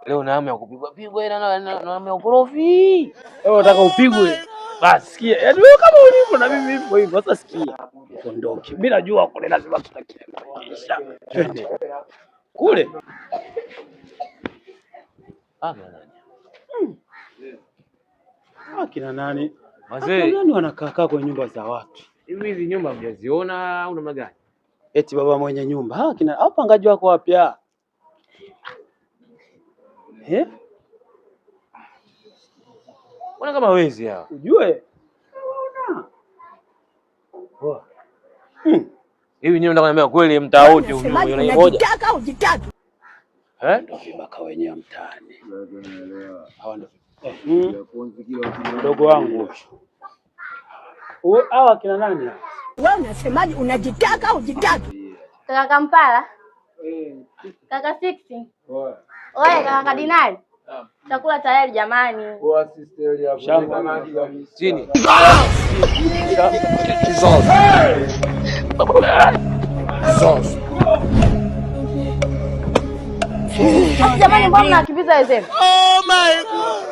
Leo naamua kupigwa ila naamua ukorofi. Wewe unataka upigwe? Basi sikia. Yaani wewe kama ulivyo na mimi hivyo hivyo. Sasa sikia. Ondoke. Mimi najua kule lazima tutakienda. Twende. Kule. Kina nani? Wazee. Nani wanakaa kwenye nyumba za watu? Hizi nyumba mjaziona au namna gani? Eti baba mwenye nyumba. Kina au pangaji wako wapi? Mbona kama wezi hao? Ujue? Poa. Hivi nyinyi mnataka kweli mtaa wote unyonyo na moja? Unajitaka au jitatu? Ndio vibaka wenyewe mtaani. Hawa ndio. Mdogo wangu. Hawa kina nani hao? Wewe unasemaje, unajitaka au jitatu? Kaka Kampala. Kaka 60. Oye kaka Kardinali. Chakula tayari jamani. Poa sister ya shamba chini. Jamani mbona mnakimbiza wenzenu? Oh my God.